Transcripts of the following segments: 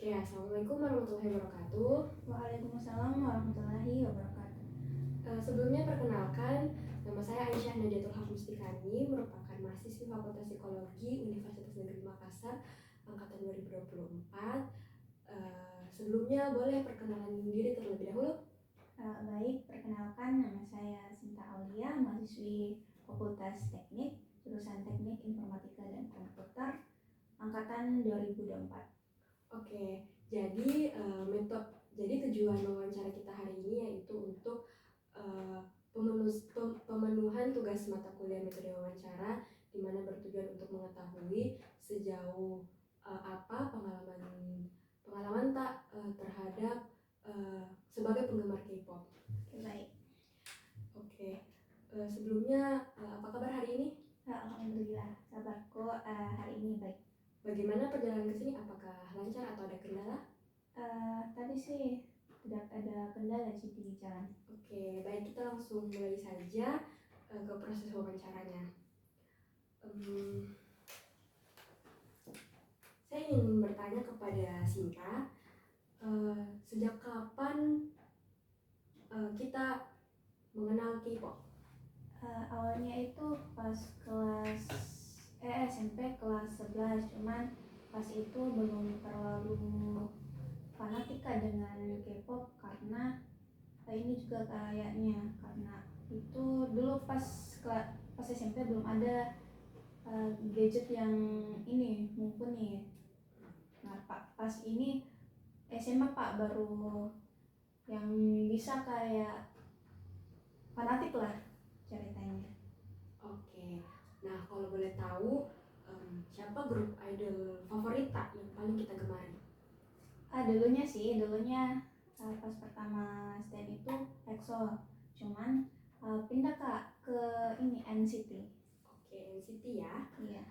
Oke, Assalamualaikum warahmatullahi wabarakatuh. Waalaikumsalam warahmatullahi wabarakatuh. Sebelumnya perkenalkan, nama saya Aisyah Najatul Haq Mustikani, merupakan mahasiswi Fakultas Psikologi Universitas Negeri Makassar, angkatan 2024. Sebelumnya boleh perkenalan diri terlebih dahulu. Baik, perkenalkan nama saya Sinta Aulia, mahasiswi Fakultas Teknik, jurusan Teknik Informatika dan Komputer, angkatan 2024. Oke, jadi tujuan wawancara kita hari ini yaitu untuk pemenuhan tugas mata kuliah metode wawancara, di mana bertujuan untuk mengetahui sejauh apa pengalaman tak terhadap sebagai penggemar K-pop. Baik. Oke, sebelumnya apa kabar hari ini? Alhamdulillah, kabarku hari ini baik. Bagaimana perjalanan ke sini? Apakah lancar atau ada kendala? Tadi sih tidak ada kendala sih di jalan. Oke, baik, kita langsung mulai saja ke proses wawancaranya. Saya ingin bertanya kepada Sinta, sejak kapan kita mengenal K-pop? Awalnya itu pas kelas SMP kelas 11, cuman pas itu belum terlalu fanatika dengan K-pop karena ini juga kayaknya karena itu dulu pas SMP belum ada gadget yang ini mumpuni. Nah pas ini SMA Pak baru yang bisa kayak fanatik lah ceritanya. Oke, nah kalau boleh tahu siapa grup idol favorit yang paling kita gemari? Dulunya pas pertama stand itu EXO, cuman pindah Kak ke ini NCT. Oke, NCT ya. Iya.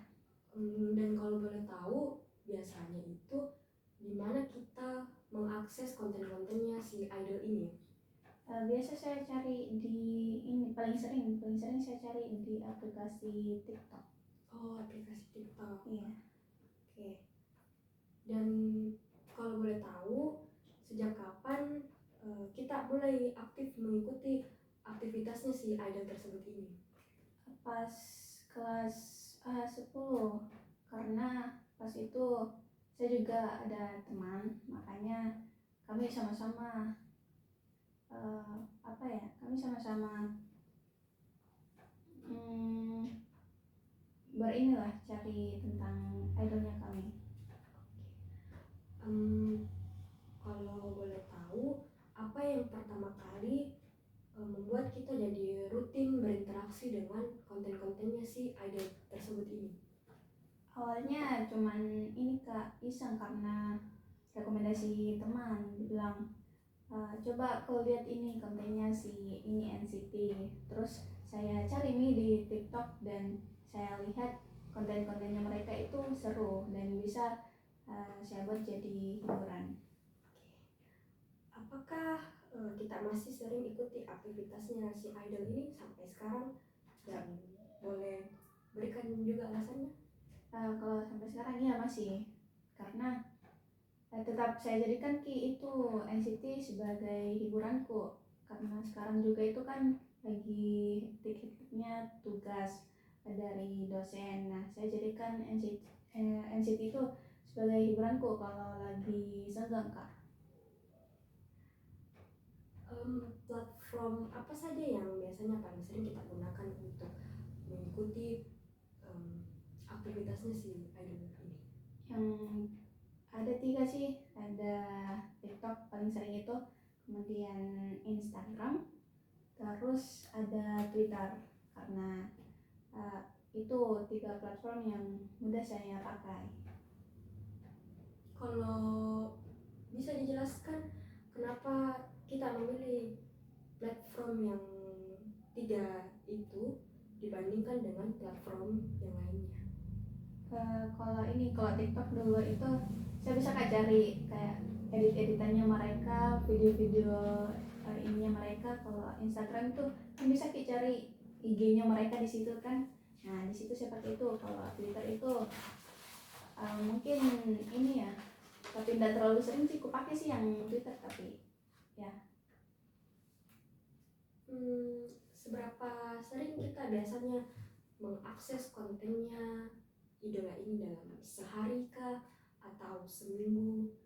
Dan kalau boleh tahu biasanya itu di mana kita mengakses konten-kontennya si idol ini? Biasa saya cari di ini paling sering saya cari di aplikasi TikTok. Oh, aplikasi TikTok. Iya. Oke. Dan kalau boleh tahu sejak kapan kita mulai aktif mengikuti aktivitasnya si idol tersebut ini? Pas kelas 10, karena pas itu saya juga ada teman, makanya kami sama-sama berinilah cari tentang idolnya kami. Kalau boleh tahu, apa yang pertama kali membuat kita jadi rutin berinteraksi dengan konten-kontennya si idol tersebut ini? Awalnya cuman ini Kak, iseng karena rekomendasi teman bilang coba kau lihat ini kontennya si ini NCT. Terus saya cari nih di TikTok dan saya lihat konten-kontennya mereka itu seru dan bisa saya buat jadi hiburan. Apakah kita masih sering ikuti aktivitasnya si idol ini sampai sekarang? Dan boleh berikan juga alasannya? Kalau sampai sekarang ya masih, karena tetap saya jadikan itu NCT sebagai hiburanku, karena sekarang juga itu kan lagi hektik-hektiknya tugas dari dosen. Nah saya jadikan NCT itu sebagai hiburanku kalau lagi senggang Kak. Platform apa saja yang biasanya paling sering kita gunakan untuk mengikuti aktivitasnya si idol ini? Yang ada 3 sih, ada TikTok paling sering itu, kemudian Instagram, terus ada Twitter, karena itu 3 platform yang mudah saya pakai. Kalau bisa dijelaskan kenapa kita memilih platform yang 3 itu dibandingkan dengan platform yang lainnya? Kalau TikTok dulu itu saya bisa cari kayak edit-editannya mereka, video-video ininya mereka. Kalau Instagram tuh kan bisa cari IG-nya mereka di situ kan. Nah di situ saya pakai itu. Kalau Twitter itu mungkin ini ya tapi tidak terlalu sering sih ku pakai sih yang Twitter, tapi ya. Seberapa sering kita biasanya mengakses kontennya idola ini dalam sehari kah atau seminggu?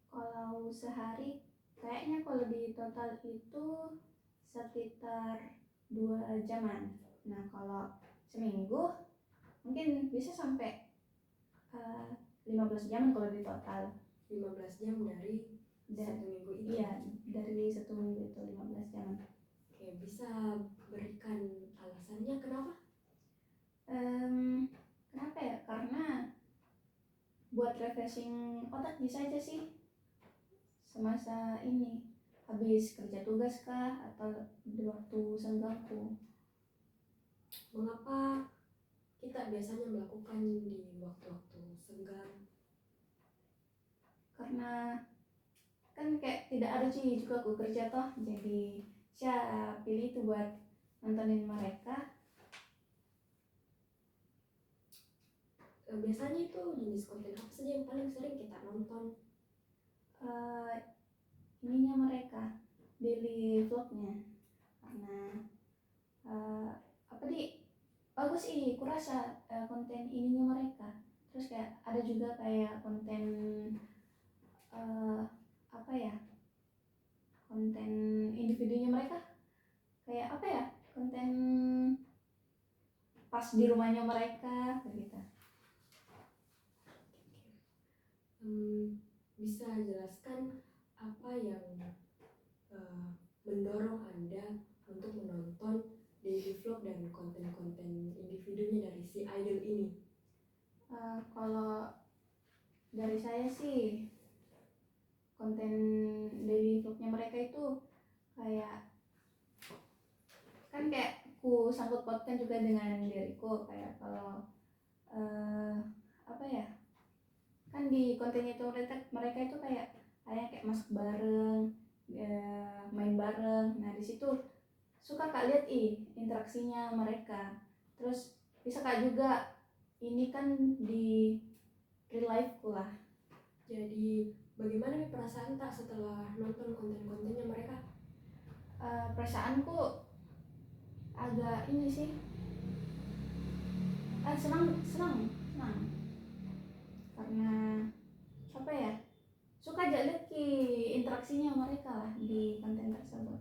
Kalau sehari kayaknya kalau di total itu sekitar 2 jaman. Nah kalau seminggu mungkin bisa sampai 15 jam kalau di total. 15 jam dari satu minggu itu? Iya, dari 1 minggu itu 15 jam. Oke, bisa berikan alasannya kenapa? Kenapa ya? Karena buat refreshing otak bisa aja sih semasa ini, habis kerja tugas kah atau di waktu senggangku. Mengapa kita biasanya melakukan di waktu-waktu senggang? Karena kan kayak tidak ada sih juga aku kerja toh, jadi saya pilih itu buat nontonin mereka. Biasanya itu jenis konten apa saja yang paling sering kita nonton? Ininya mereka, daily vlognya, karena apa di bagus sih kurasa konten ininya mereka. Terus kayak ada juga kayak konten apa ya, konten individunya mereka, kayak apa ya, konten pas di rumahnya mereka begitu. Bisa jelaskan apa yang mendorong Anda untuk menonton daily vlog dan konten-konten individunya dari si idol ini? Kalau dari saya sih konten daily vlognya mereka itu kayak kan kayak ku sangkut pautkan juga dengan diriku, kayak kalau apa ya, kan di kontennya itu mereka itu kayak masak bareng, main bareng. Nah di situ suka kak lihat interaksinya mereka. Terus bisa kak juga ini kan di real life ku lah. Jadi bagaimana nih perasaan tak setelah nonton konten-kontennya mereka? Perasaanku agak ini sih, senang karena apa ya, suka aja lihat interaksinya mereka lah di konten tersebut.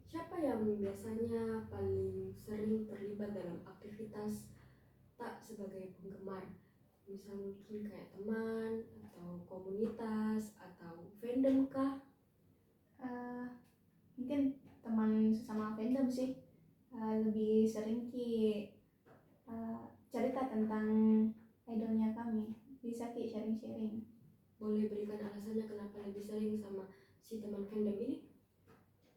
Siapa yang biasanya paling sering terlibat dalam aktivitas tak sebagai penggemar? Misal mungkin kayak teman atau komunitas atau fandom kah? Mungkin teman sesama fandom sih, lebih sering cerita tentang idolnya kami, bisa sharing-sharing. Boleh berikan alasannya kenapa lebih sering sama si teman fandom ini?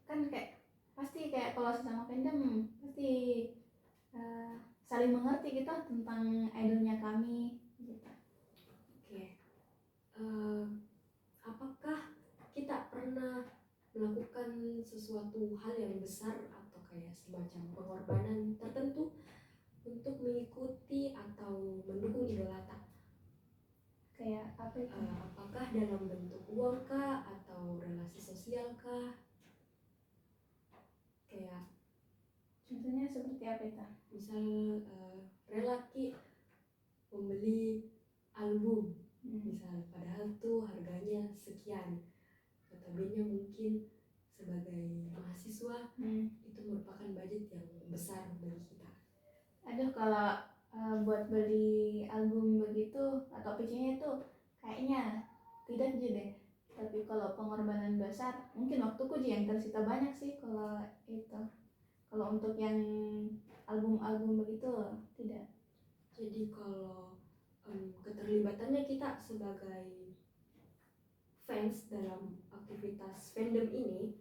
Kan kayak pasti kayak kalau sesama fandom pasti saling mengerti gitu tentang idolnya kami gitu. Oke. Apakah kita pernah melakukan sesuatu hal yang besar atau kayak semacam pengorbanan tertentu untuk mengikuti atau mendukung idola tak? Kayak apa itu? Apakah dalam bentuk uang kah atau relasi sosial kah? Kayak Contohnya seperti apa itu? misal relaki membeli album, misal padahal tuh harganya sekian, notabene mungkin sebagai mahasiswa itu merupakan budget yang besar bagi kita. Aduh, kalau buat beli album begitu atau PC-nya itu kayaknya tidak aja deh. Tapi kalau pengorbanan besar, mungkin waktuku aja yang tersita banyak sih kalau itu. Kalau untuk yang album-album begitu tidak. Jadi kalau keterlibatannya kita sebagai fans dalam aktivitas fandom ini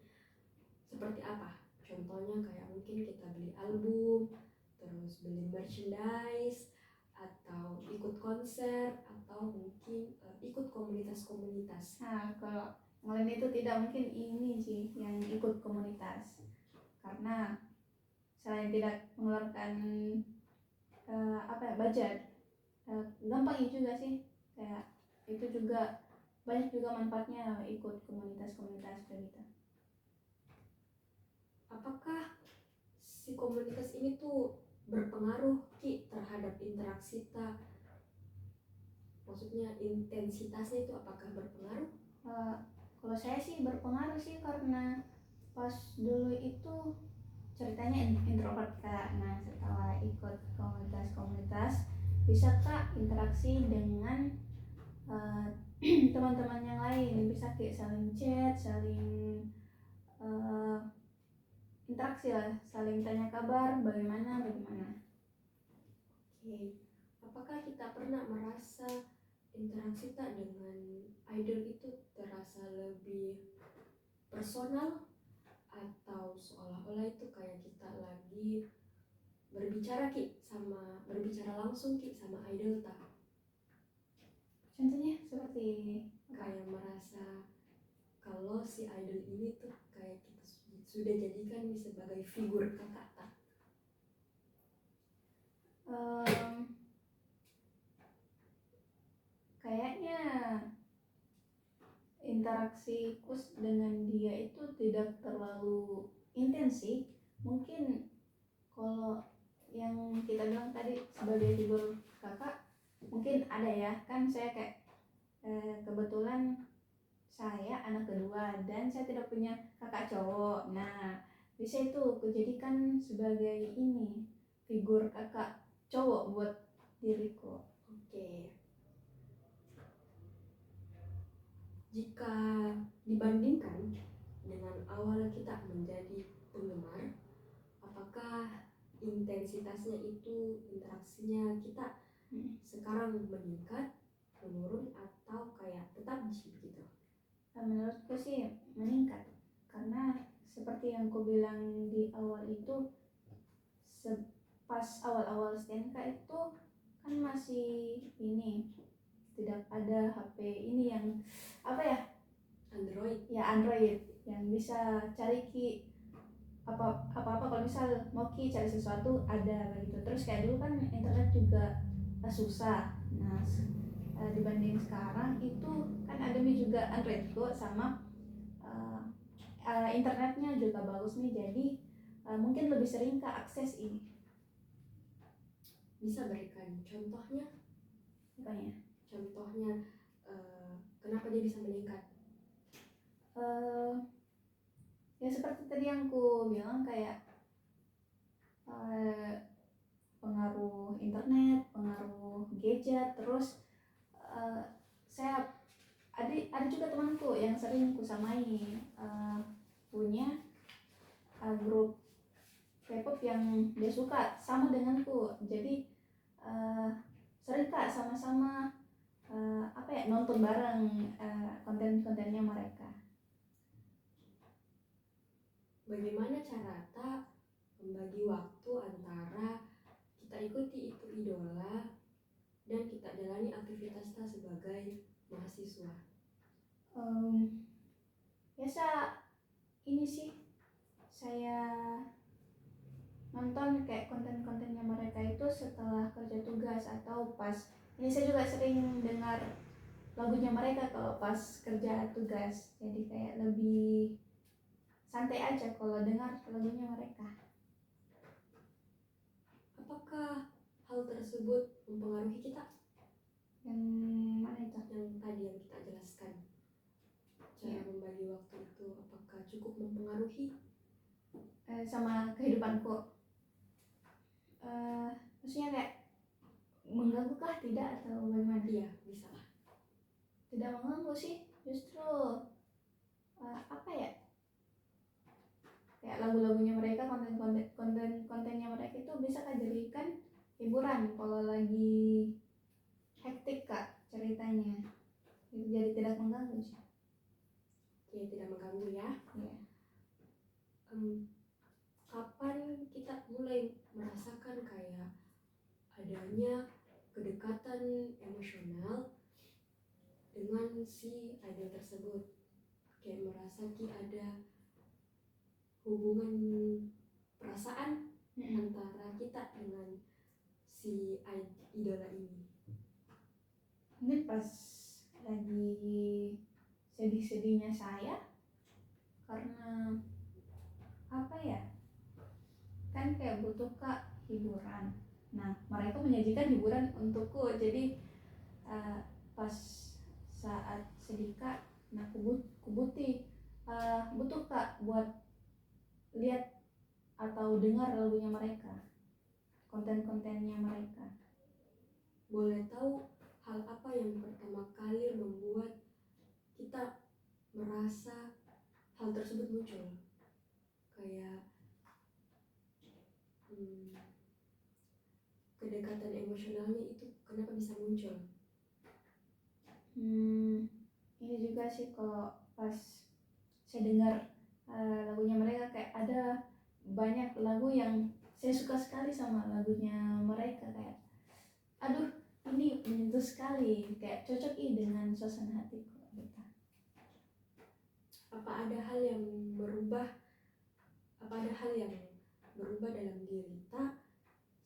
seperti apa? Contohnya kayak mungkin kita beli album, terus beli merchandise, atau ikut konser, atau mungkin ikut komunitas-komunitas. Nah, kalau ngelain itu tidak, mungkin ini sih yang ikut komunitas. Karena selain tidak mengeluarkan budget, gampang juga sih, kayak itu juga banyak juga manfaatnya ikut komunitas-komunitas begitu. Apakah si komunitas ini tuh berpengaruh Ki terhadap interaksi kita? Maksudnya intensitasnya itu apakah berpengaruh? Kalau saya sih berpengaruh sih, karena pas dulu itu ceritanya introvert Kak. Nah setelah ikut komunitas-komunitas bisa Kak interaksi dengan teman-teman yang lain, bisa kayak saling chat, saling interaksi lah, saling tanya kabar bagaimana. Oke. Apakah kita pernah merasa interaksi tak dengan idol itu terasa lebih personal, atau seolah-olah itu kayak kita lagi berbicara langsung Ki sama idol tak? Contohnya seperti Kayak merasa kalau si idol ini tuh kayak kita sudah jadikan sebagai figur kakak tak? Kayaknya interaksiku dengan dia itu tidak terlalu intens sih. Mungkin kalau yang kita bilang tadi sebagai figur kakak mungkin ada ya, kan saya kayak kebetulan saya anak kedua dan saya tidak punya kakak cowok. Nah bisa itu kujadikan sebagai ini figur kakak cowok buat diriku. Oke. Jika dibandingkan dengan awal kita menjadi penggemar, apakah intensitasnya itu, interaksinya kita sekarang meningkat, menurun, atau kayak tetap begitu? Menurutku sih meningkat, karena seperti yang aku bilang di awal itu, pas awal-awal STNK itu kan masih ini tidak ada HP ini yang apa ya, Android yang bisa cari ki apa kalau misal mau ki cari sesuatu ada begitu. Terus kayak dulu kan internet juga susah. Nah dibanding sekarang itu kan ada juga Android Go sama internetnya juga bagus nih, jadi mungkin lebih sering ke akses ini. Bisa berikan contohnya? Apanya? Contohnya kenapa dia bisa meningkat? Ya seperti tadi yang ku bilang, kayak pengaruh internet, pengaruh gadget. Terus saya ada juga temanku yang sering kusamai punya grup K-pop yang dia suka sama denganku, jadi sering Kak sama-sama nonton bareng konten-kontennya mereka. Bagaimana cara tak membagi waktu antara kita ikuti itu idola dan kita jalani aktivitas tak sebagai mahasiswa? Biasa ini sih, saya nonton kayak konten-kontennya mereka itu setelah kerja tugas, atau pas ini saya juga sering dengar lagunya mereka kalau pas kerja tugas, jadi kayak lebih santai aja kalau dengar lagunya mereka. Apakah hal tersebut mempengaruhi kita? Yang mana itu? Yang tadi yang kita jelaskan, cara membagi waktu itu apakah cukup mempengaruhi sama kehidupanku? Maksudnya kayak mengganggu kah, tidak, atau bagaimana? Iya, bisa lah. Tidak mengganggu sih, justru kayak lagu-lagunya mereka, kontennya mereka itu bisa Kak jadikan hiburan kalau lagi hektik Kak ceritanya. Jadi tidak mengganggu sih. Oke, tidak mengganggu ya. Iya. Kapan kita mulai merasakan kayak adanya kedekatan emosional dengan si idol tersebut? Kayak merasa ada hubungan perasaan antara kita dengan si idola ini. Mungkin pas lagi sedih-sedihnya saya, karena apa ya, kan kayak butuh kak hiburan. Nah mereka menyajikan hiburan untukku, jadi pas saat sedih kak, nah butuh kak buat lihat atau dengar lagunya mereka, konten-kontennya mereka. Boleh tahu hal apa yang pertama kali membuat kita merasa hal tersebut muncul? Kayak kedekatan emosionalnya itu kenapa bisa muncul? Ini juga sih, kalau pas saya dengar lagunya mereka, kayak ada banyak lagu yang saya suka sekali sama lagunya mereka, kayak aduh ini menyentuh sekali, kayak cocok dengan suasana hatiku gitu. Apa ada hal yang berubah dalam diri kita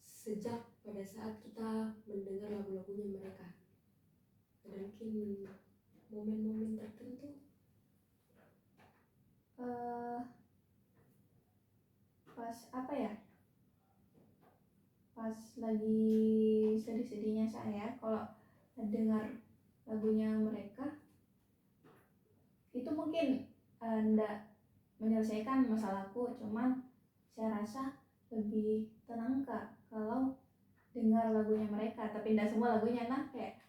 sejak pada saat kita mendengar lagu-lagunya mereka? Ada mungkin momen-momen tertentu? Pas apa ya, pas lagi sedih-sedihnya saya, kalau dengar lagunya mereka itu mungkin enggak menyelesaikan masalahku, cuman saya rasa lebih tenang kak kalau dengar lagunya mereka. Tapi tidak semua lagunya, nah kayak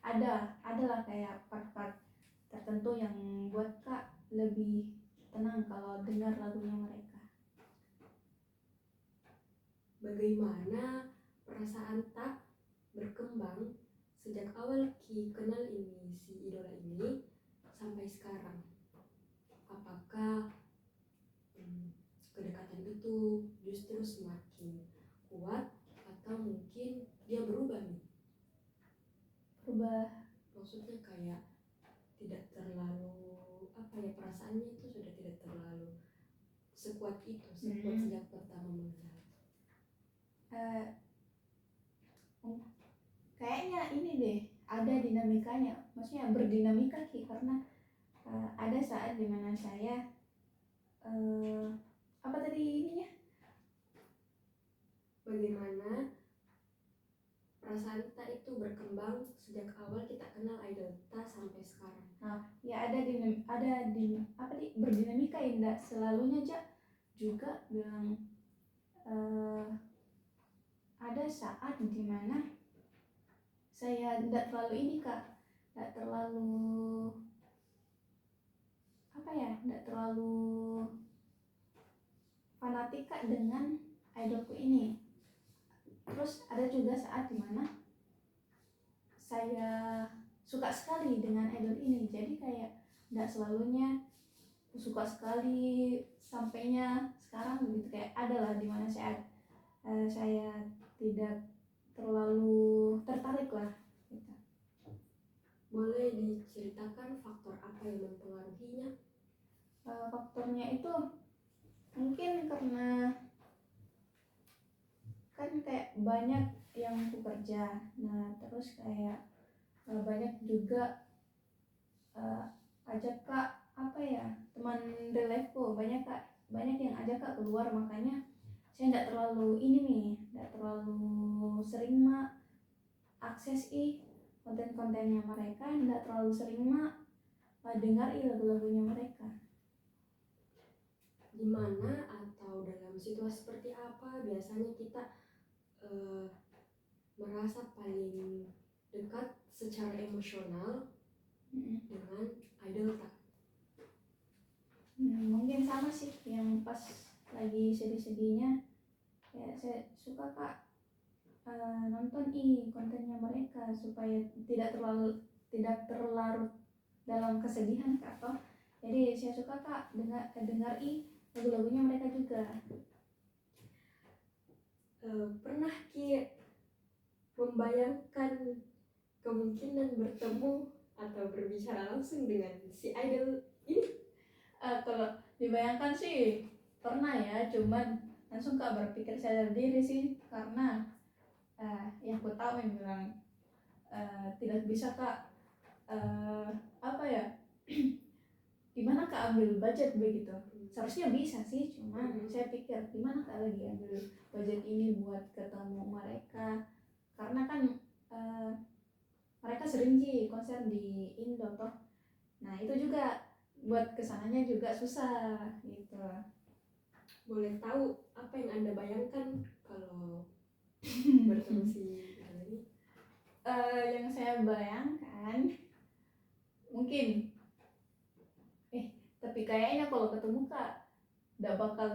adalah kayak part-part tertentu yang buat kak lebih tenang kalau dengar lagunya mereka. Bagaimana perasaan tak berkembang sejak awal Ki kenal ini si idola ini sampai sekarang? Apakah kedekatan itu justru semakin kuat atau mungkin dia berubah nih? Berubah Maksudnya kayak tidak terlalu perasaannya itu sudah tidak terlalu sekuat itu sejak pertama mengenal. Kayaknya ini deh ada dinamikanya, maksudnya berdinamika Ki, karena ada saat dimana saya apa tadi ininya, bagaimana perasaan kita itu berkembang sejak awal kita kenal idol kita sampai sekarang. Ya ada berdinamika, ya enggak selalunya juga bilang ada saat dimana saya enggak terlalu ini kak, enggak terlalu fanatik kak dengan idolku ini. Terus ada juga saat dimana saya suka sekali dengan idol ini, jadi kayak enggak selalunya suka sekali sampainya sekarang begitu, kayak adalah dimana saya tidak terlalu tertarik lah gitu. Boleh diceritakan faktor apa yang mempengaruhinya? Faktornya itu mungkin karena kan kayak banyak yang aku kerja, nah terus kayak banyak juga ajak kak teman relevku, banyak yang ajak kak keluar, makanya saya tidak terlalu tidak terlalu sering akses konten-kontennya mereka, tidak terlalu sering dengar lagu-lagunya mereka. Di mana atau dalam situasi seperti apa biasanya kita merasa paling dekat secara emosional dengan idol tak? Mungkin sama sih, yang pas lagi sedih-sedihnya kayak saya suka kak nonton kontennya mereka supaya tidak terlarut dalam kesedihan kak, atau jadi saya suka kak dengar lagu-lagunya mereka juga. Pernah Ki membayangkan kemungkinan bertemu atau berbicara langsung dengan si idol ini? Kalau dibayangkan sih pernah ya, cuman langsung kak berpikir sadar diri sih, karena yang aku tahu yang bilang tidak bisa kak apa ya, di mana kak ambil budget begitu. Seharusnya bisa sih, cuman saya pikir di mana kak lagi ambil budget ini buat ketemu mereka, karena kan mereka sering sih konser di Indo toh. Nah itu juga buat kesananya juga susah gitu. Boleh tahu apa yang Anda bayangkan kalau bertemu si ini? Yang saya bayangkan mungkin tapi kayaknya kalau ketemu kak udah bakal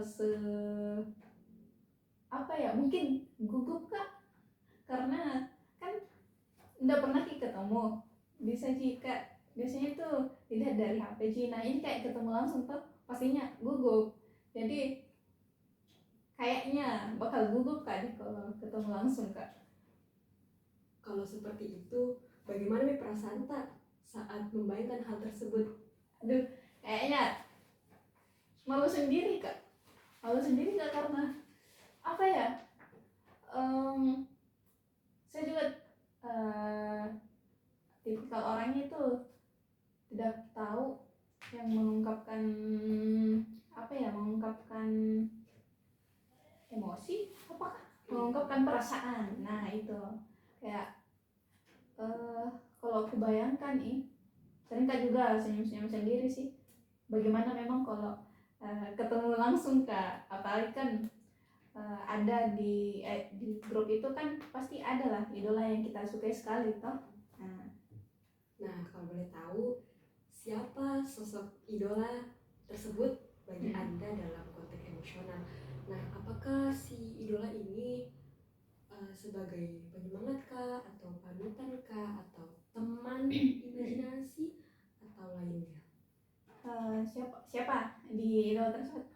apa ya, mungkin gugup kak, karena kan udah pernah ketemu. Bisa jika biasanya tuh dilihat dari HP Ji, nah ini kayak ketemu langsung tuh pastinya gugup. Jadi kayaknya bakal gugup kak kalau ketemu langsung kak. Kalau seperti itu, bagaimana nih perasaan tak saat membayangkan hal tersebut? Aduh, kayaknya malu sendiri kak, karena apa ya, saya juga tipikal orangnya itu tidak tahu yang mengungkapkan apa ya, mengungkapkan emosi, apakah mengungkapkan perasaan. Nah itu kayak kalau aku bayangkan sering kak juga senyum-senyum sendiri sih. Bagaimana memang kalau ketemu langsung kak, apalagi kan ada di grup itu kan pasti ada lah idola yang kita sukai sekali toh. Nah, kalau boleh tahu, siapa sosok idola tersebut bagi Anda dalam konteks emosional? Nah, apakah si idola ini sebagai penyemangat kah, atau panutan kah, atau teman imajinasi, atau lainnya? Siapa di idola tersebut?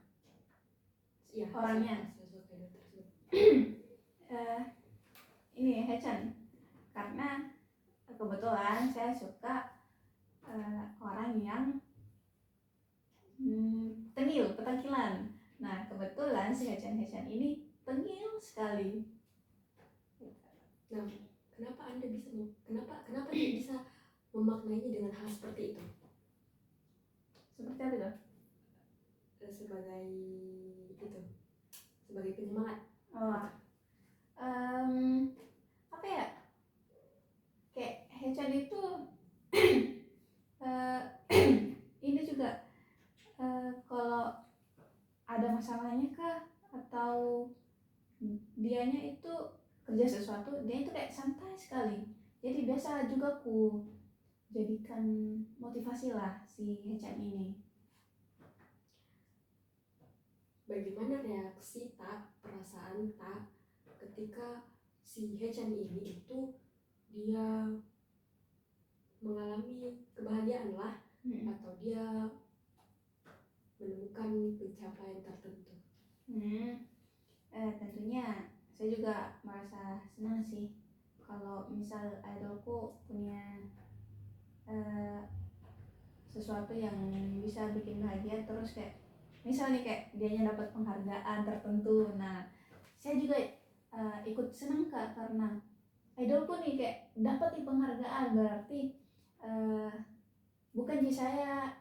Ya, orangnya. Sosok idola tersebut. Ini Hechan, karena kebetulan saya suka orang yang tengil, petakilan. Nah kebetulan si Hechan ini tengil sekali. Nah, kenapa Anda bisa kenapa dia bisa memaknainya dengan hal seperti itu? Seperti apa tuh? Sebagai penyemangat. Apa ya? Kayak Hechan itu ini juga kalau ada masalahnya kah, atau dianya itu kerja sesuatu, dia itu kayak santai sekali. Jadi biasa juga aku jadikan motivasi lah si Hechan ini. Bagaimana reaksi tak, perasaan tak ketika si Hechan ini itu dia mengalami kebahagiaan lah, atau dia menemukan pencapaian tertentu? Tentunya saya juga merasa senang sih kalau misal idolku punya sesuatu yang bisa bikin bahagia, terus kayak misalnya kayak dianya dapat penghargaan tertentu. Nah saya juga ikut senang kak, karena idolku nih kayak dapat nih penghargaan, berarti bukan saya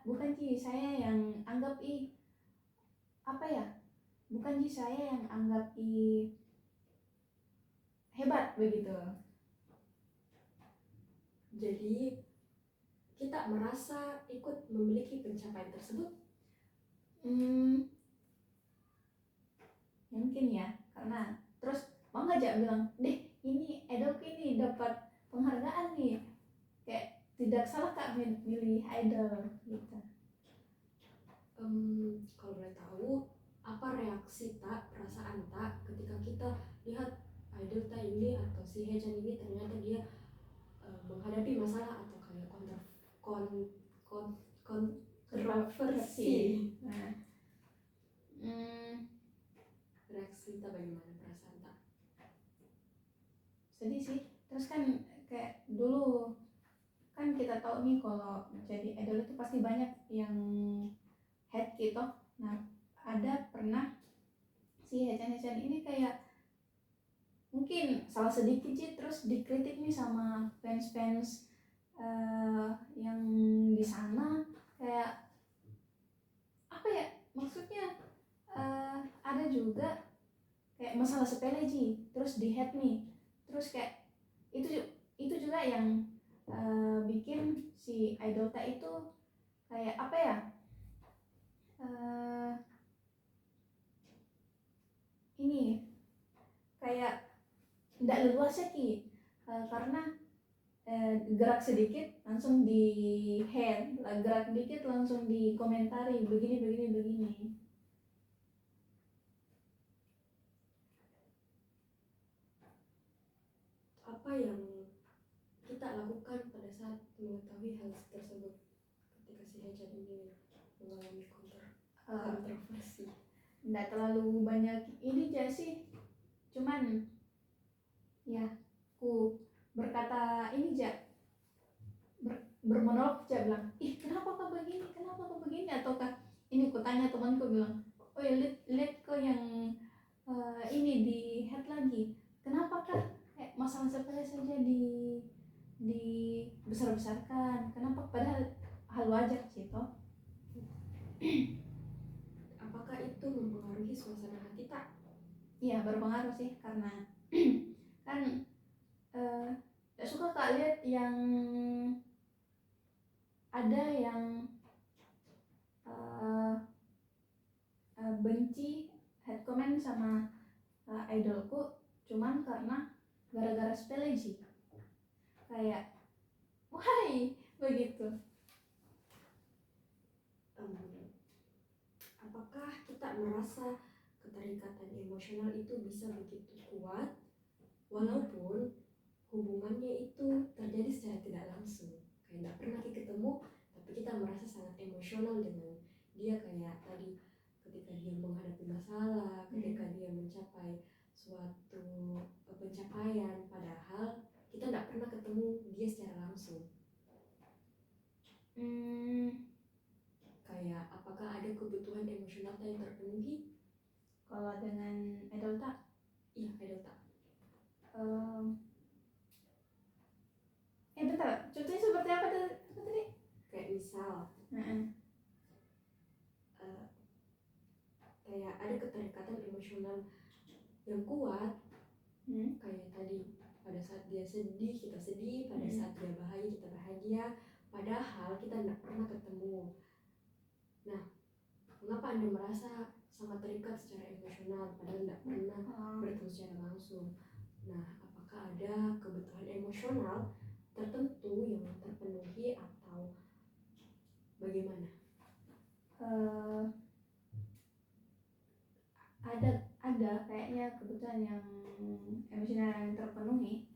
yang anggap apa ya, bukan saya yang anggap hebat begitu. Jadi kita merasa ikut memiliki pencapaian tersebut? Mungkin ya, karena terus mau ngajak bilang deh ini idolku ini dapat penghargaan nih, kayak tidak salah kak milih idol gitu. Kalau boleh tahu, apa reaksi tak, perasaan tak ketika kita lihat idol tak ini atau si Hechan ini ternyata dia menghadapi masalah atau kayak kontroversi? Nah, reaksi tak bagaimana, perasaan tak? Sedih sih. Terus kan kayak dulu kan kita tahu nih kalau jadi idol itu pasti banyak yang hate gitu. Nah ada pernah si Hechan ini kayak mungkin salah sedikit sih terus dikritik nih sama fans masalah sepele Ji, terus di hate nih, terus kayak itu juga yang bikin si Idolta itu kayak apa ya, ini kayak tidak leluasa Ki, karena gerak sedikit langsung di hate, gerak dikit langsung dikomentari begini. Apa yang kita lakukan pada saat mengetahui hal tersebut ketika si Hejan ini mengalami kontroversi? Nggak terlalu banyak ini aja sih, cuman ya ku berkata ini aja, bermonolog aja, bilang ih kenapa kau begini, ataukah ini ku tanya temanku, bilang oh ya lihat kok yang ini di head lagi, kenapa kah masalah sepele saja di besar-besarkan, kenapa, padahal hal wajar sih toh. Apakah itu mempengaruhi suasana hati tak? Iya berpengaruh sih, karena kan gak suka Kak lihat yang ada yang benci head comment sama idolku cuman karena gara-gara sepele sih, kayak why begitu. Apakah kita merasa keterikatan emosional itu bisa begitu kuat walaupun hubungannya itu terjadi secara tidak langsung, kayak nggak pernah ketemu tapi kita merasa sangat emosional dengan dia, kayak tadi ketika dia menghadapi masalah, ketika dia mencapai suatu pencapaian, padahal kita nggak pernah ketemu dia secara langsung. Kayak apakah ada kebutuhan emosional yang terpenuhi? Kalau dengan Idolta? Iya, Idolta. Bentar, contohnya seperti apa tadi? Kayak misal kayak ada keterikatan emosional yang kuat, kayak tadi pada saat dia sedih kita sedih, pada saat dia bahagia kita bahagia, padahal kita tidak pernah ketemu. Nah, mengapa Anda merasa sangat terikat secara emosional padahal tidak pernah bertemu secara langsung? Nah, apakah ada kebutuhan emosional tertentu yang terpenuhi atau bagaimana? Ada kayaknya kebutuhan yang emosional yang terpenuhi.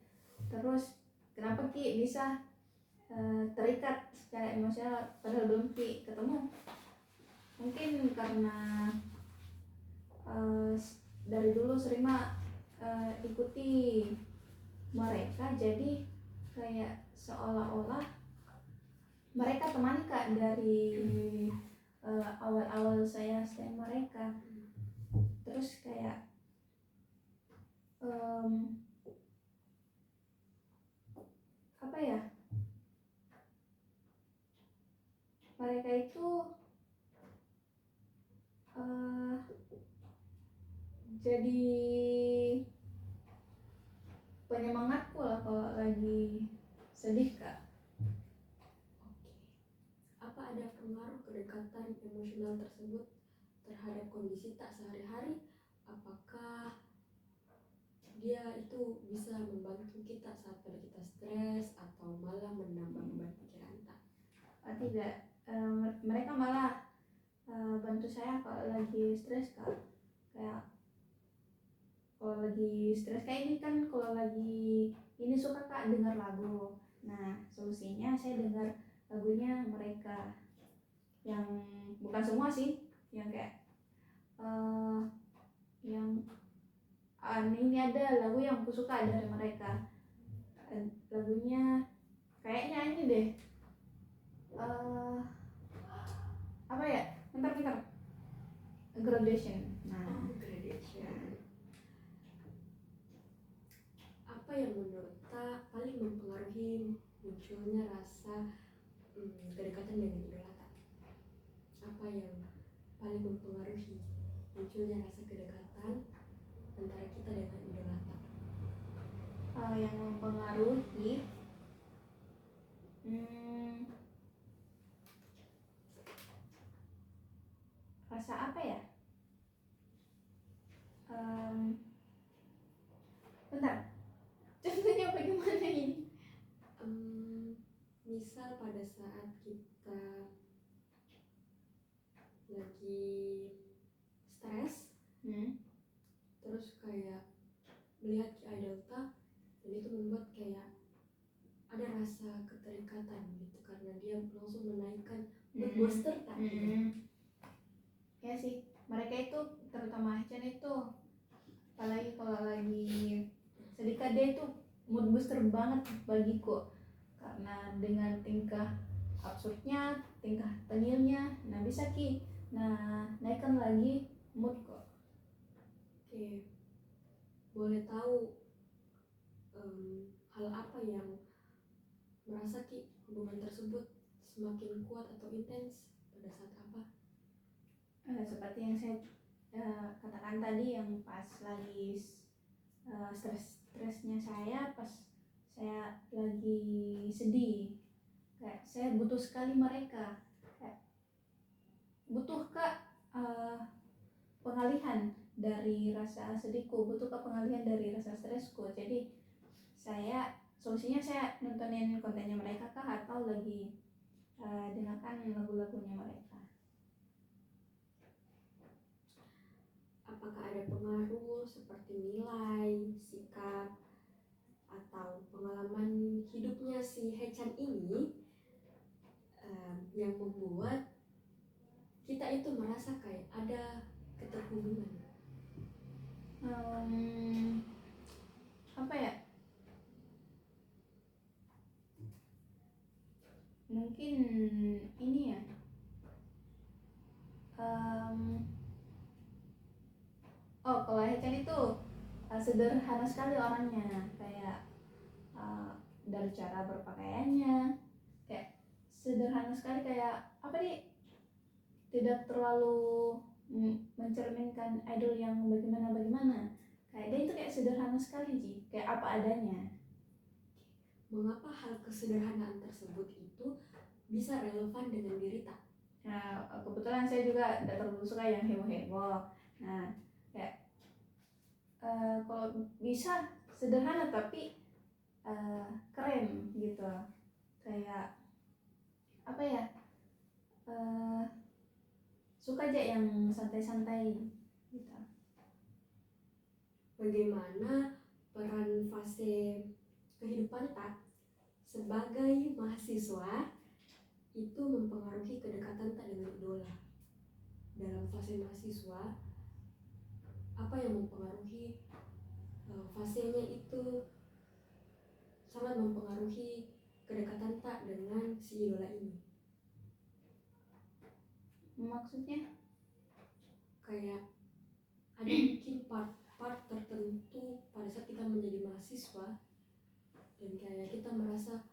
Terus kenapa Ki bisa terikat secara emosional padahal belum Ki ketemu? Mungkin karena dari dulu sering ikuti mereka, jadi kayak seolah-olah mereka teman Kak dari awal-awal saya stan mereka. Terus kayak apa ya, mereka itu jadi penyemangatku lah kalau lagi sedih Kak. Oke. Apa ada pengaruh kedekatan emosional tersebut terhadap kondisi tak sehari-hari? Apakah dia itu bisa membantu kita saat pada kita stres atau malah menambah beban pikiran tak? Tidak, mereka malah bantu saya kalau lagi stres Kak. Kayak kalau lagi stres kayak ini kan, kalau lagi ini suka Kak dengar lagu. Nah solusinya saya dengar lagunya mereka, yang bukan semua sih, yang kayak yang ini ada lagu yang aku suka dari mereka, lagunya kayaknya ini deh, apa ya, bentar Graduation. Nah Graduation. Apa yang menurut Ta paling mempengaruhi munculnya rasa kedekatan dengan idola Ta? Apa yang paling mempengaruhi munculnya rasa kedekatan antara kita tak dengan idolata? Yang mempengaruhi rasa apa ya? Bentar, contohnya bagaimana ini? Misal pada saat kita lagi stres, terus kayak melihat idol tak, dan itu membuat kayak ada rasa keterikatan gitu, karena dia langsung menaikkan mood booster tak gitu. Ya sih, mereka itu terutama Chan itu, apalagi kalau lagi sedikit, dia itu mood booster banget bagiku, karena dengan tingkah absurdnya, tingkah tengilnya, nah bisa naikkan lagi mood kok. Oke, boleh tahu hal apa yang merasa hubungan tersebut semakin kuat atau intens pada saat apa? Seperti yang saya katakan tadi, yang pas lagi stresnya saya, pas saya lagi sedih, kayak saya butuh sekali mereka, kayak butuh pengalihan dari rasa sedihku, butuh pengalihan dari rasa stresku. Jadi solusinya saya nontonin kontennya mereka atau lagi dengarkan lagu-lagunya mereka. Apakah ada pengaruh seperti nilai, sikap, atau pengalaman hidupnya si Hechan ini yang membuat kita itu merasa kayak ada keterhubungan? Apa ya? Mungkin ini ya. Kalau Hechan itu sederhana sekali orangnya, kayak dari cara berpakaiannya kayak sederhana sekali, kayak apa nih, tidak terlalu mencerminkan idol yang bagaimana, kayak dia itu kayak sederhana sekali sih, kayak apa adanya. Mengapa hal kesederhanaan tersebut itu bisa relevan dengan diri tak? Nah, kebetulan saya juga tidak terlalu suka yang heboh-heboh. Nah, kayak kalau bisa sederhana tapi keren gitu, kayak apa ya, suka aja yang santai-santai gitu. Bagaimana peran fase kehidupan tak sebagai mahasiswa itu mempengaruhi kedekatan tak dengan idola? Dalam fase mahasiswa, apa yang mempengaruhi fasenya itu sangat mempengaruhi kedekatan tak dengan si idola ini? Maksudnya? Kayak ada mungkin part tertentu pada saat kita menjadi mahasiswa, dan kayak kita merasa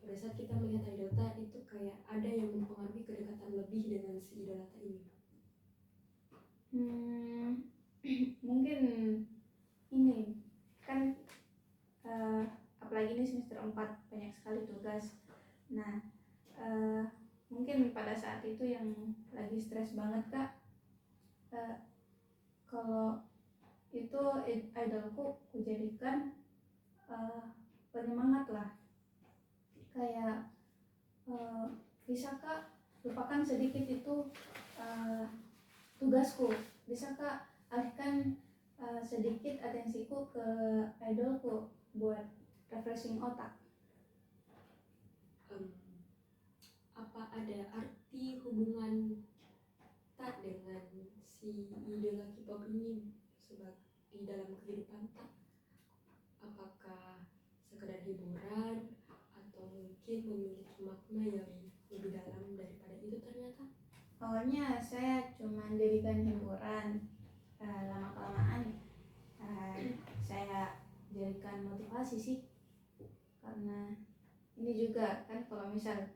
pada saat kita melihat idolata itu kayak ada yang mempengaruhi kedekatan lebih dengan si idolata ini. Mungkin ini kan apalagi ini semester 4 banyak sekali tugas. Nah, mungkin pada saat itu yang lagi stres banget Kak, kalau itu idolku kujadikan penyemangat lah, kayak bisa Kak lupakan sedikit itu tugasku, bisa Kak alihkan sedikit atensiku ke idolku buat refreshing otak. Apa ada arti hubungan tak dengan si idola K-pop ini di dalam kehidupan tak? Apakah sekedar hiburan atau mungkin memiliki makna yang lebih dalam daripada itu ternyata? Awalnya saya cuma jadikan hiburan, lama-kelamaan saya jadikan motivasi sih, karena ini juga kan kalau misal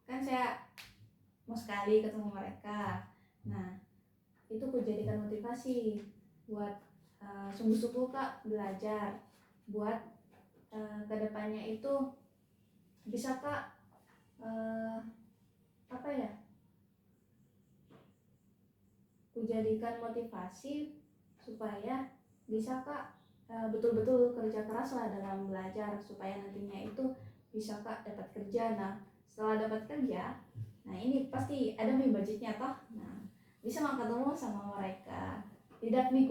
kan saya mau sekali ketemu mereka, nah itu ku jadikan motivasi, buat sungguh-sungguh Kak belajar buat kedepannya itu bisa Kak apa ya, kujadikan motivasi supaya bisa Kak betul-betul kerja keras lah dalam belajar supaya nantinya itu bisa Kak dapat kerja. Nah setelah dapat kerja, nah ini pasti ada nih budgetnya toh, nah bisa nggak ketemu sama mereka, tidak nih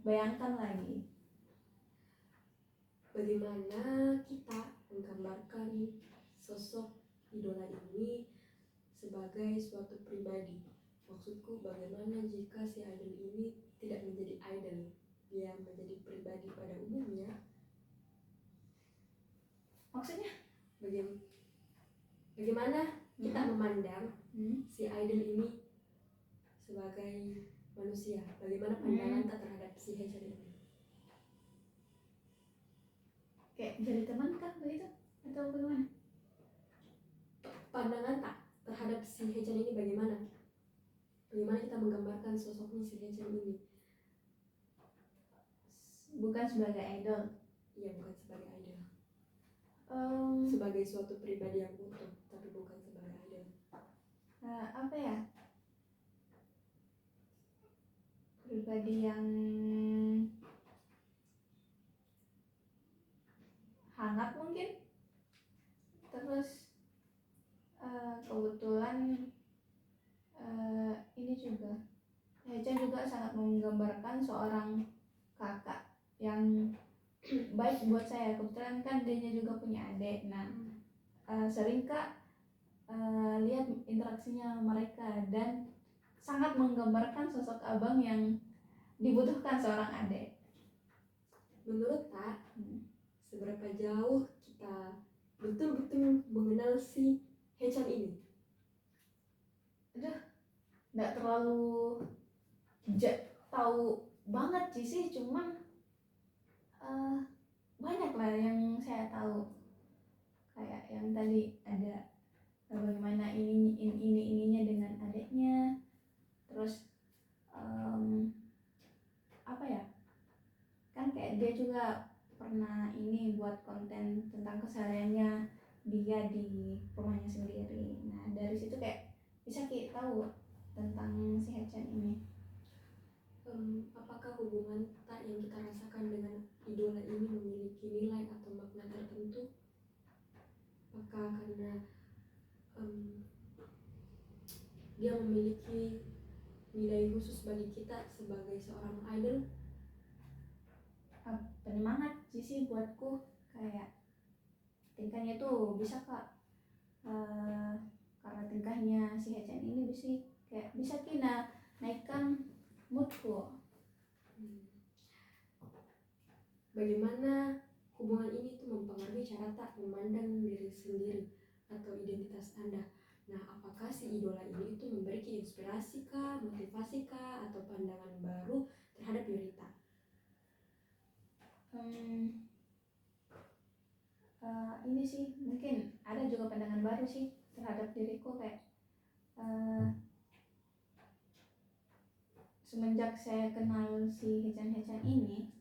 bayangkan lagi. Bagaimana kita menggambarkan sosok idola ini sebagai suatu pribadi? Maksudku, bagaimana jika si idol ini tidak menjadi idol, dia menjadi pribadi pada umumnya? Maksudnya bagaimana kita memandang si idol ini sebagai manusia? Bagaimana pandangan kita terhadap si Haechan ini? Kayak jadi teman kah begitu atau bagaimana? Pandangan tak terhadap si Haechan ini bagaimana? Bagaimana kita menggambarkan sosoknya si Haechan ini? Bukan sebagai idol. Iya, bukan sebagai idol. Sebagai suatu pribadi yang utuh, tapi bukan sebagai idol. Apa ya? Pribadi yang hangat mungkin. Terus kebetulan ini juga Haechan juga sangat menggambarkan seorang kakak yang baik buat saya. Kebetulan kan dia juga punya adik. Nah sering Kak lihat interaksinya mereka dan sangat menggambarkan sosok abang yang dibutuhkan seorang adik. Menurut Tak, seberapa jauh kita betul-betul mengenal si Haechan ini? Nggak terlalu tahu banget sih, cuman banyak lah yang saya tahu. Kayak yang tadi ada bagaimana ininya dengan adiknya. Terus apa ya, kan kayak dia juga pernah ini buat konten tentang kesehariannya dia di rumahnya sendiri. Nah dari situ kayak bisa kita tahu tentang si Haechan ini. Apakah hubungan Tak yang kita rasakan dengan idola ini memiliki nilai atau makna tertentu? Apakah karena dia memiliki nilai khusus bagi kita sebagai seorang idol? Penyemangat sih buatku, kayak tingkahnya tuh bisa Kak karena tingkahnya si Haechan ini bisa kita naikkan moodku. Bagaimana hubungan ini tuh mempengaruhi cara Tak memandang diri sendiri atau identitas Anda? Nah, apakah si idola ini tuh memberi inspirasi kah, motivasi kah, atau pandangan baru terhadap diri Tak? Ini sih mungkin ada juga pandangan baru sih terhadap diriku, kayak semenjak saya kenal si Haechan ini,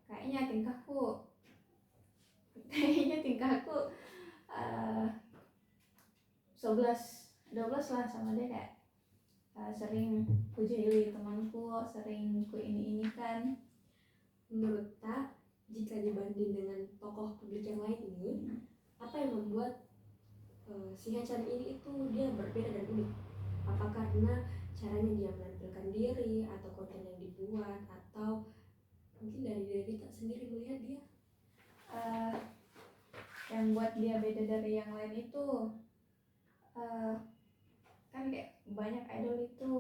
kayaknya tingkahku 11-12 lah sama dia. Kayak sering kujahili temanku, sering ku ini kan. Menurut Tak, jika dibanding dengan tokoh publik yang lain ini, apa yang membuat si Haechan ini itu dia berbeda dan unik? Apa karena caranya dia menampilkan diri, atau konten yang dibuat, atau mungkin dari diri Tak sendiri melihat dia? Yang buat dia beda dari yang lain itu kan kayak banyak idol itu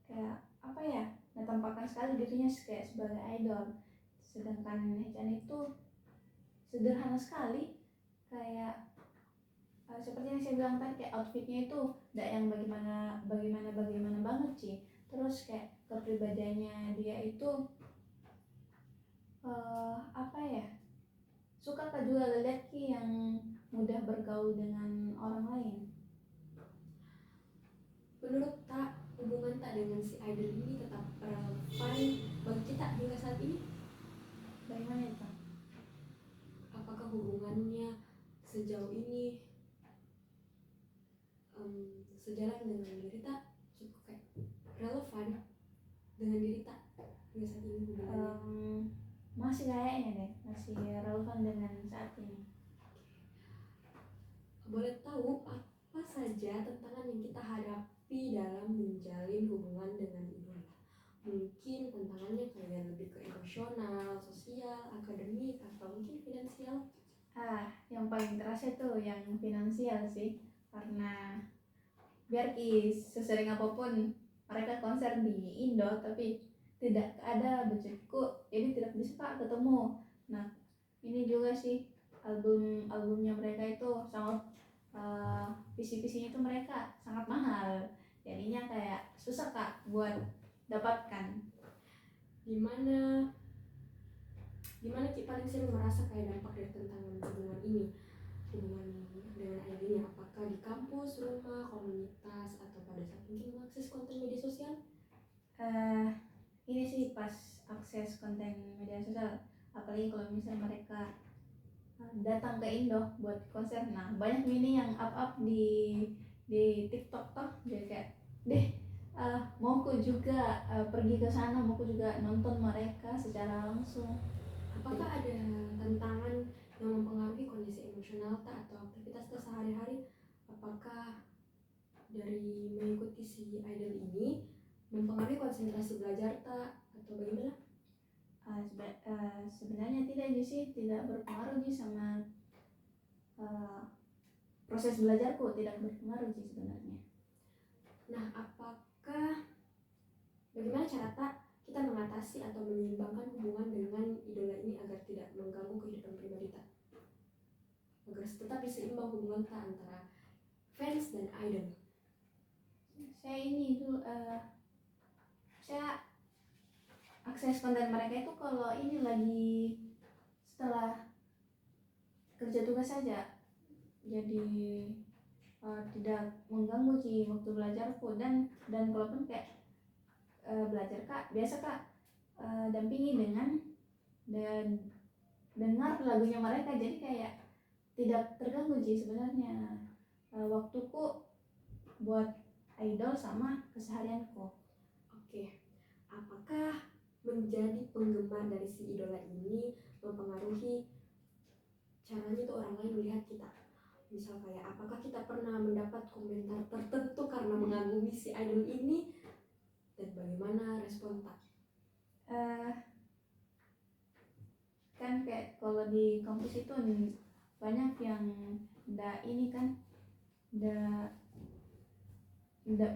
kayak apa ya, tampakkan sekali dirinya kayak sebagai idol, sedangkan Haechan itu sederhana sekali. Kayak seperti yang saya bilang tadi, kayak outfitnya itu tidak yang bagaimana banget sih. Terus kayak kepribadiannya dia itu apa ya, suka Kak juga lihat yang mudah bergaul dengan orang lain. Menurut Tak, hubungan Tak dengan si idol ini tetap relevan sejauh ini sejalan dengan diri tak, cukup kayak relevan dengan diri tak hingga saat ini hubungannya? Masih kayaknya deh, masih relevan dengan saat ini. Boleh tahu apa saja tantangan yang kita hadapi dalam menjalin hubungan dengan idola? Mungkin tantangannya kayak lebih ke emosional, sosial, akademik, atau mungkin finansial. Yang paling terasa tuh yang finansial sih, karena biar sesering apapun mereka konser di Indo, tapi tidak ada budgetku, jadi tidak bisa Kak ketemu. Nah, ini juga sih albumnya mereka itu sangat visi-visinya itu mereka sangat mahal, jadinya kayak susah Kak buat dapatkan. Gimana Ki paling sering merasa kayak dampak dari tantangan hubungan ini, hubungan dengan idolnya? Apakah di kampus, rumah, komunitas, atau pada saat mungkin mengakses konten media sosial? Ini sih pas akses konten media sosial, apalagi kalau misalnya mereka datang ke Indo buat konser. Nah, banyak ini yang up di TikTok toh, jadi kayak mauku juga pergi ke sana, mauku juga nonton mereka secara langsung. Apakah ada tantangan yang mempengaruhi kondisi emosional tak atau aktivitas tak sehari-hari? Apakah dari mengikuti si idol ini mempengaruhi konsentrasi belajar tak atau bagaimana? Sebenarnya tidak sih, tidak berpengaruh sih sama proses belajarku, tidak berpengaruh sih sebenarnya. Nah, bagaimana cara tak kita mengatasi atau menyeimbangkan hubungan dengan idola ini agar tidak mengganggu kehidupan pribadi tak, agar tetap seimbang hubungan tak antara fans dan idol? Saya akses konten mereka itu kalau ini lagi setelah kerja tugas saja, jadi tidak mengganggu sih waktu belajarku. Dan kalaupun kayak belajar Kak, biasa Kak dampingi dengan dan dengar lagunya mereka, jadi kayak tidak terganggu sih sebenarnya waktuku buat idol sama keseharianku. Oke, apakah menjadi penggemar dari si idola ini mempengaruhi caranya tuh orang lain melihat kita? Misal kayak apakah kita pernah mendapat komentar tertentu karena mengagumi si idol ini, dan bagaimana respon tak? Kan kayak kalau di kampus itu banyak yang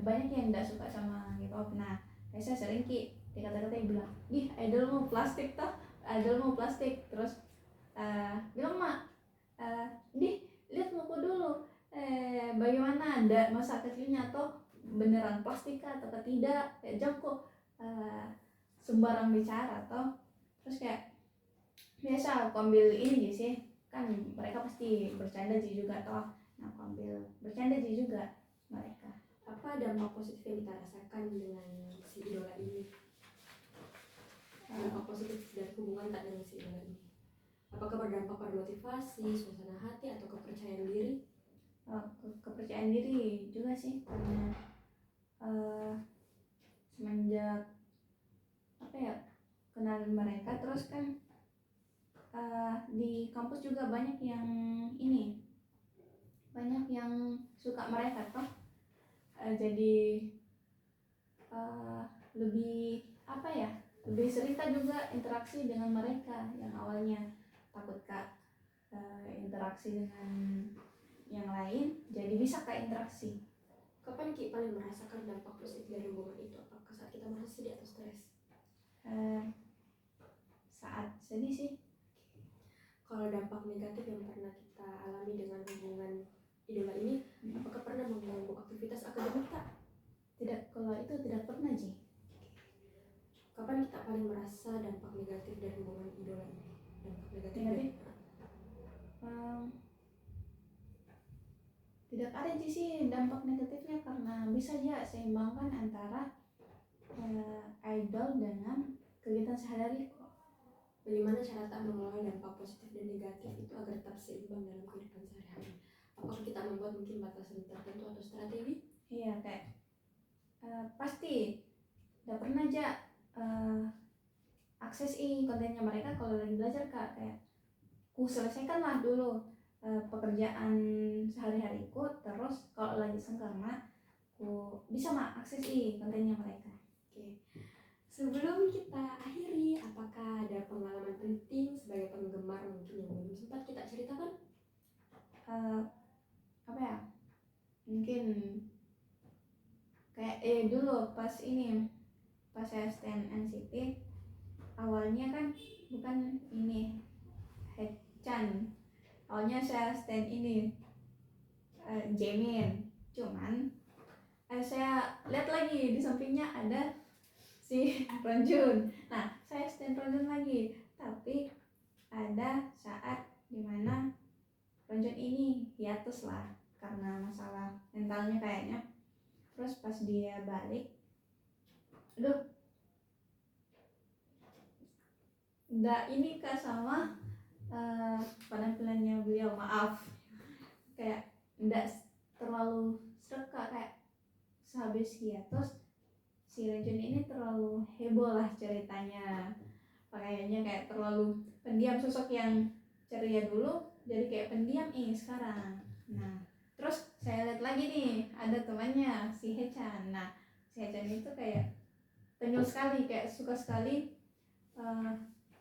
banyak yang nggak suka sama K-pop. Nah, saya sering dikata-kata yang bilang, ih idol mau plastik toh, idol mau plastik. Terus bilang mak, lihat muka dulu, bagaimana ada masa kecilnya atau beneran plastik atau tidak, kayak jongkok sembarang bicara toh. Terus kayak biasa aku ambil ini sih, kan mereka pasti bercanda sih juga toh. Nah, aku ambil bercanda sih juga mereka. Apa dampak positif yang kita rasakan dengan si idola ini? Dampak positif dari hubungan tak dengan si idola ini, apakah berdampak pada motivasi, suasana hati, atau kepercayaan diri? Kepercayaan diri juga sih, karena semenjak kenal mereka, terus kan di kampus juga banyak yang suka mereka toh. Jadi lebih cerita juga interaksi dengan mereka, yang awalnya takut Kak interaksi dengan yang lain, jadi bisa Kak interaksi. Kapan Ki paling merasakan dampak positif dari hubungan itu? Apakah saat kita merasa sedih atau stres? Saat sedih sih. Kalau dampak negatif yang pernah kita alami dengan hubungan idola ini, apakah pernah mengganggu aktivitas akademik tak? Tidak, kalau itu tidak pernah sih. Kapan kita paling merasa dampak negatif dari hubungan idola ini? Dampak negatif? Tidak ada sih dampak negatifnya, karena bisa aja seimbangkan antara idol dengan kegiatan sehari-hari kok. bagaimana cara tak mengelola dampak positif dan negatif itu agar tetap seimbang dalam kehidupan sehari-hari. Apakah kita membuat mungkin batasan tertentu atau strategi? Iya, kayak pasti udah pernah aja akses kontennya mereka kalau lagi belajar Kak, kayak ku selesaikan lah dulu pekerjaan sehari-hariku, terus kalau lagi senggang ku bisa akses kontennya mereka. Oke. Sebelum kita akhiri, apakah ada pengalaman penting sebagai penggemar mungkin yang belum sempat kita ceritakan? Apa ya? Mungkin kayak dulu pas saya stand NCT, awalnya kan bukan Hechan, awalnya saya stand Jaemin, cuman saya lihat lagi di sampingnya ada si Ronjun. Nah, saya stand Ronjun lagi, tapi ada saat dimana Ronjun ini hiatus lah karena masalah mentalnya kayaknya. Terus pas dia balik, aduh, nggak Kak sama penampilannya beliau, maaf, kayak nggak terlalu serak Kak, kayak sehabis hiatus si Renjun ini terlalu heboh lah ceritanya, pakaiannya kayak terlalu pendiam, sosok yang ceria dulu jadi kayak pendiam sekarang. Nah, terus saya lihat lagi nih ada temannya si Hechan. Nah, si Hechan itu kayak penyul sekali, kayak suka sekali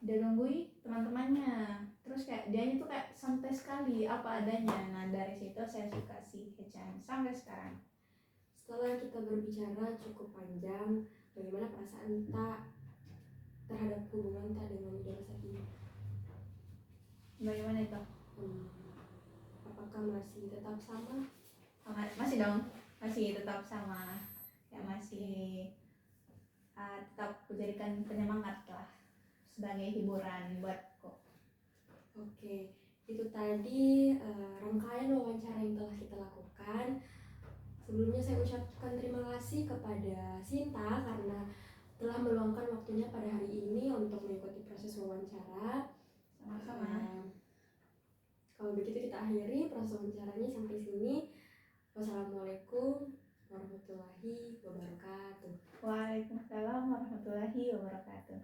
dia gangguin teman-temannya, terus kayak dia itu kayak santai sekali apa adanya. Nah, dari situ saya suka si Hechan sampai sekarang. Setelah kita berbicara cukup panjang, bagaimana perasaan tak terhadap hubungan tak dengan idola saat ini? Bagaimana itu? Apakah masih tetap sama? Masih dong, masih tetap sama, ya masih tetap kujadikan penyemangat lah sebagai hiburan buatku. Oke, itu tadi rangkaian wawancara yang telah kita lakukan. Sebelumnya saya ucapkan terima kasih kepada Sinta karena telah meluangkan waktunya pada hari ini untuk mengikuti proses wawancara. Sama-sama. Kalau begitu kita akhiri proses wawancaranya sampai sini. Wassalamualaikum warahmatullahi wabarakatuh. Waalaikumsalam warahmatullahi wabarakatuh.